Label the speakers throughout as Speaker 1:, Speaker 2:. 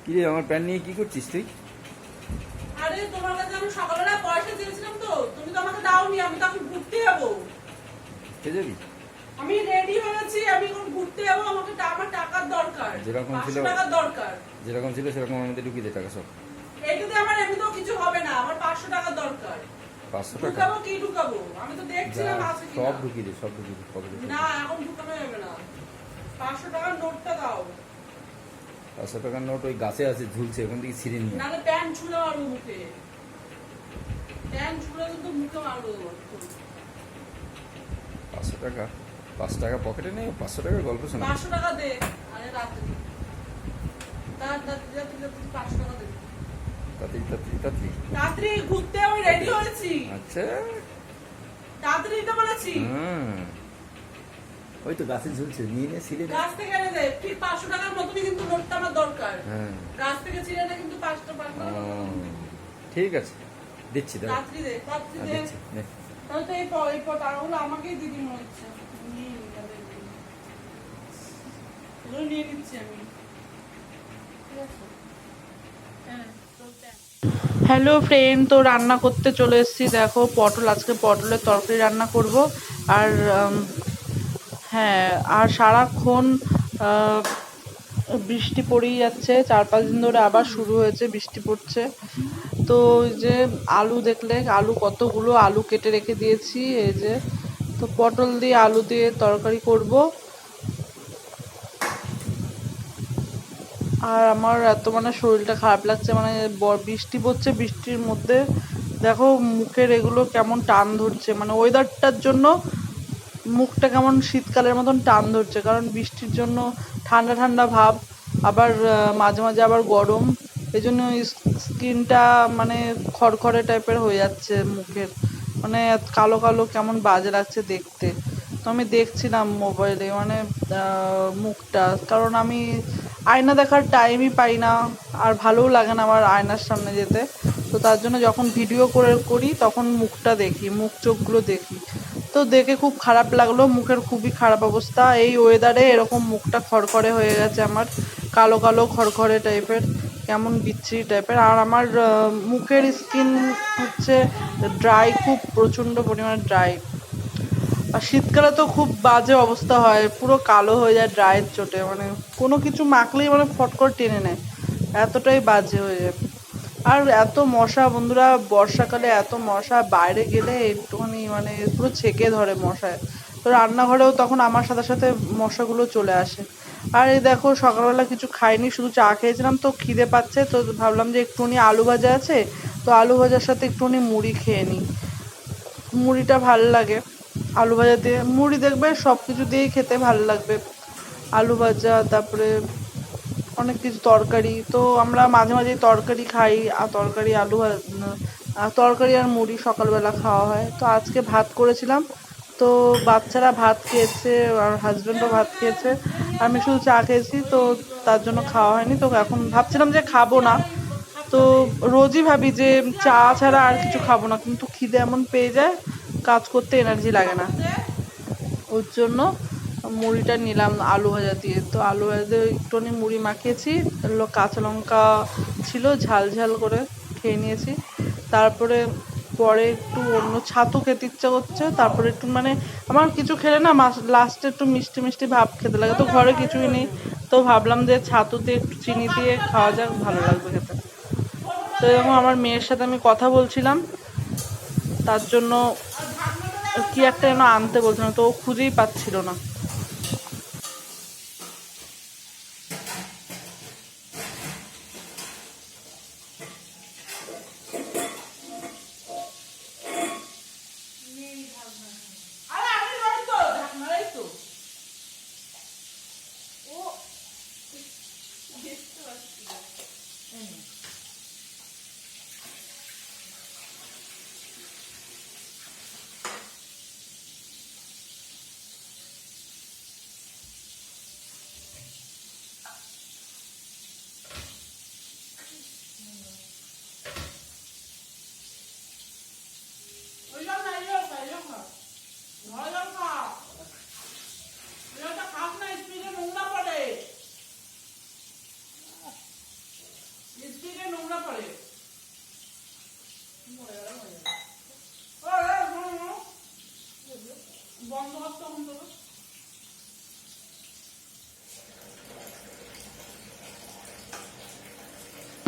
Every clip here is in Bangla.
Speaker 1: কি রে আমার প্যান্ট নিয়ে কি করছিস তুই?
Speaker 2: আরে তোমার কাছে আমি সকালবেলা পয়সা চেয়েছিলাম তো তুমি তো আমাকে দাওনি। আমি তো এখন ঘুরতে যাবো।
Speaker 1: কে যাবি?
Speaker 2: আমি রেডি হয়েছি, আমি এখন ঘুরতে যাবো। আমাকে আমার টাকার দরকার,
Speaker 1: যেরকম ছিল
Speaker 2: 500 টাকার দরকার।
Speaker 1: যেরকম ছিল সেরকম আমার মধ্যে ঢুকিয়ে দে টাকা সব।
Speaker 2: এইটাতে আমার এমনিতেও কিছু হবে না, আমার 500 টাকার দরকার।
Speaker 1: 500 টাকা
Speaker 2: ঢুকাবো কি ঢুকাবো? আমি তো
Speaker 1: যা,
Speaker 2: দেখছিলাম আছে কিনা।
Speaker 1: সব ঢুকিয়ে দে, সব ঢুকিয়ে দে, পকেটে সব।
Speaker 2: না এখন ঢুকানো যাবে না। 500 টাকার নোটটা দাও।
Speaker 1: 500 টাকার নোট ওই গাছে আছে, ঝুলছে, ওখান থেকে ছিঁড়ে নিয়ে।
Speaker 2: নাহলে প্যান্ট ছুঁড়ে মারবো মুখে। প্যান্ট ছুঁড়ে কিন্তু মুখে মারবো।
Speaker 1: 500 টাকা, 5 টাকা পকেটে নেই, 500 টাকার গল্প শোনা।
Speaker 2: 500 টাকা দে। আরে রাত্রি তাড়াতাড়ি 500 টাকা দে।
Speaker 1: তাড়াতাড়ি তাড়াতাড়ি তাড়াতাড়ি।
Speaker 2: রাত্রি ঘুরতে আমি রেডি হয়েছি।
Speaker 1: আচ্ছা,
Speaker 2: তাড়াতাড়ি তো বলেছি।
Speaker 1: ওই তো গাছে ঝুলছে, নিয়ে নিয়ে ছিঁড়ে নে।
Speaker 2: গাছ থেকে এনে দে। ঠিক 500 টাকার মতনই কিন্তু নোটটা আমার দরকার।
Speaker 1: হ্যাঁ,
Speaker 2: গাছ থেকে ছিঁড়ে না কিন্তু 5 টাকা।
Speaker 1: ঠিক আছে, দিচ্ছি দাঁড়া।
Speaker 2: রাত্রি দে, রাত্রি দে।
Speaker 1: দিচ্ছি নে।
Speaker 2: তাহলে তো এই টাকাগুলো আমাকেই দিদি মনে হচ্ছে। নিয়ে নি, তাহলে দিই। এগুলো নিয়ে নিচ্ছি আমি। ঠিক আছে? হ্যাঁ, চলতে। হ্যালো ফ্রেন্ড, তো রান্না করতে চলে এসেছি। দেখো পটল, আজকে পটলের তরকারি রান্না করব। আর হ্যাঁ, আর সারাক্ষণ বৃষ্টি পড়েই যাচ্ছে। 4-5 দিন ধরে আবার শুরু হয়েছে, বৃষ্টি পড়ছে। তো ওই যে আলু দেখলে, আলু কতগুলো আলু কেটে রেখে দিয়েছি। এই যে তো পটল দিয়ে আলু দিয়ে তরকারি করব। আর আমার এত মানে শরীরটা খারাপ লাগছে, মানে বৃষ্টি পড়ছে, বৃষ্টির মধ্যে দেখো মুখের এগুলো কেমন টান ধরছে, মানে ওয়েদারটার জন্য মুখটা কেমন শীতকালের মতন টান ধরছে, কারণ বৃষ্টির জন্য ঠান্ডা ঠান্ডা ভাব, আবার মাঝে মাঝে আবার গরম। এই জন্য স্কিনটা মানে খড়খড়ে টাইপের হয়ে যাচ্ছে মুখের, মানে কালো কালো কেমন বাজে লাগছে দেখতে। তো আমি দেখছিলাম মোবাইলে মানে মুখটা, কারণ আমি আয়না দেখার টাইমই পাই না, আর ভালোও লাগে না আমার আয়নার সামনে যেতে। তো তার জন্য যখন ভিডিও করি তখন মুখটা দেখি, মুখ চোখগুলো দেখি। তো দেখে খুব খারাপ লাগলো, মুখের খুবই খারাপ অবস্থা। এই ওয়েদারে এরকম মুখটা খড়খড়ে হয়ে গেছে আমার, কালো কালো খড়খড়ে টাইপের, কেমন বিচ্ছিরি টাইপের। আর আমার মুখের স্কিন হচ্ছে ড্রাই, খুব প্রচণ্ড পরিমাণে ড্রাই। আর শীতকালে তো খুব বাজে অবস্থা হয়, পুরো কালো হয়ে যায় ড্রাইয়ের চোটে, মানে কোনো কিছু মাখলেই মানে ফট করে টেনে নেয়, এতটাই বাজে হয়ে যায়। আর এত মশা বন্ধুরা, বর্ষাকালে এত মশা, বাইরে গেলে একটুখানি মানে পুরো ছেকে ধরে মশায়। তো রান্নাঘরেও তখন আমার সাথে সাথে মশাগুলো চলে আসে। আর এই দেখো সকালবেলা কিছু খাইনি, শুধু চা খেয়েছিলাম। তো খিদে পাচ্ছে, তো ভাবলাম যে একটুখানি আলু ভাজা আছে, তো আলু ভাজার সাথে একটুখানি মুড়ি খেয়ে নিই। মুড়িটা ভাল লাগে, আলু ভাজা দিয়ে মুড়ি দেখবে সব কিছু দিয়েই খেতে ভালো লাগবে। আলু ভাজা, তারপরে অনেক কিছু তরকারি, তো আমরা মাঝে মাঝে তরকারি খাই, আর তরকারি তরকারি আর মুড়ি সকালবেলা খাওয়া হয়। তো আজকে ভাত করেছিলাম, তো বাচ্চারা ভাত খেয়েছে আর হাজব্যান্ডও ভাত খেয়েছে, আমি শুধু চা খেয়েছি, তো তার জন্য খাওয়া হয়নি। তো এখন ভাবছিলাম যে খাবো না, তো রোজই ভাবি যে চা ছাড়া আর কিছু খাবো না, কিন্তু খিদে এমন পেয়ে যায়, কাজ করতে এনার্জি লাগে না। ওর জন্য মুড়িটা নিলাম আলু ভাজা দিয়ে। তো আলু ভাজা দিয়ে একটুখানি মুড়ি মাখিয়েছি, কাঁচা লঙ্কা ছিল, ঝাল ঝাল করে খেয়ে নিয়েছি। তারপরে পরে একটু অন্য ছাতু খেতে ইচ্ছা করছে, তারপরে একটু মানে আমার কিছু খেলে না লাস্টে একটু মিষ্টি মিষ্টি ভাব খেতে লাগে, তো ঘরে কিছুই নেই, তো ভাবলাম যে ছাতুতে একটু চিনি দিয়ে খাওয়া যাক, ভালো লাগবে খেতে। তো এরকম আমার মেয়ের সাথে আমি কথা বলছিলাম, তার জন্য কি একটা যেন আনতে বলছিল, তো ও খুঁজেই পাচ্ছিল না।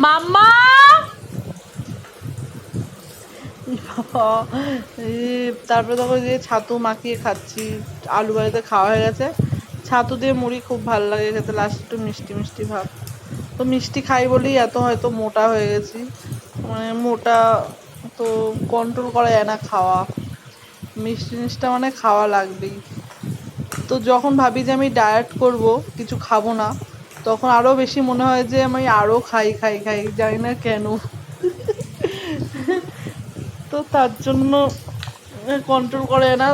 Speaker 2: মাম্মা বাবা, তারপরে দেখো যে ছাতু মাখিয়ে খাচ্ছি, আলু বাড়িতে খাওয়া হয়ে গেছে। ছাতু দিয়ে মুড়ি খুব ভালো লাগে খেতে, লাস্ট একটু মিষ্টি মিষ্টি ভাব। তো মিষ্টি খাই বলেই এত হয়তো মোটা হয়ে গেছি, মানে মোটা তো কন্ট্রোল করা যায় না খাওয়া, মিষ্টি জিনিসটা মানে খাওয়া লাগবেই। তো যখন ভাবি যে আমি ডায়েট করব, কিছু খাবো না, তখন আরও বেশি মনে হয় যে আমি আরও খাই খাই খাই, জানি না কেন। তো তার জন্য কন্ট্রোল করে না।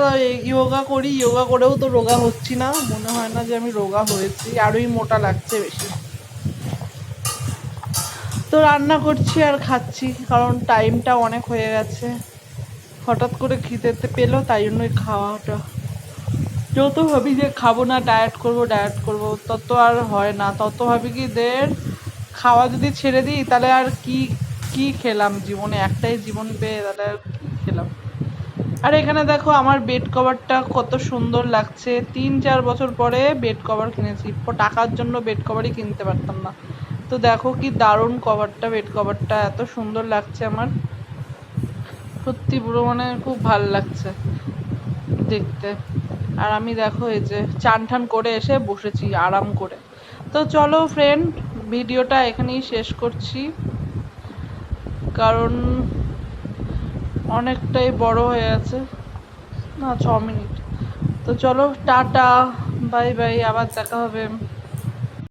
Speaker 2: ইয়োগা করি, ইয়োগা করেও তো রোগা হচ্ছি না, মনে হয় না যে আমি রোগা হয়েছি, আরোই মোটা লাগছে বেশি। তো রান্না করছি আর খাচ্ছি, কারণ টাইমটা অনেক হয়ে গেছে, হঠাৎ করে খিদেতে পেলো, তাই জন্যই খাওয়াটা। যত ভাবি যে খাবো না, ডায়েট করবো ডায়েট করবো, তত আর হয় না। তত ভাবি কি খাওয়া যদি ছেড়ে দিই তাহলে আর কি কি খেলাম জীবনে, একটাই জীবন পেয়ে তাহলে আর কি খেলাম। আর এখানে দেখো আমার বেড কভারটা কত সুন্দর লাগছে, 3-4 বছর পরে বেড কভার কিনেছি, টাকার জন্য বেড কভারই কিনতে পারতাম না। তো দেখো কি দারুণ কভারটা, বেড কভারটা এত সুন্দর লাগছে আমার, সত্যি পুরো মানে খুব ভাল লাগছে দেখতে। আর আমি দেখো এই যে চান ঠান করে এসে বসেছি আরাম করে। তো চলো ফ্রেন্ড, ভিডিওটা এখানেই শেষ করছি, কারণ অনেকটাই বড় হয়ে আছে, না 6 মিনিট। তো চলো টাটা, বাই বাই, আবার দেখা হবে।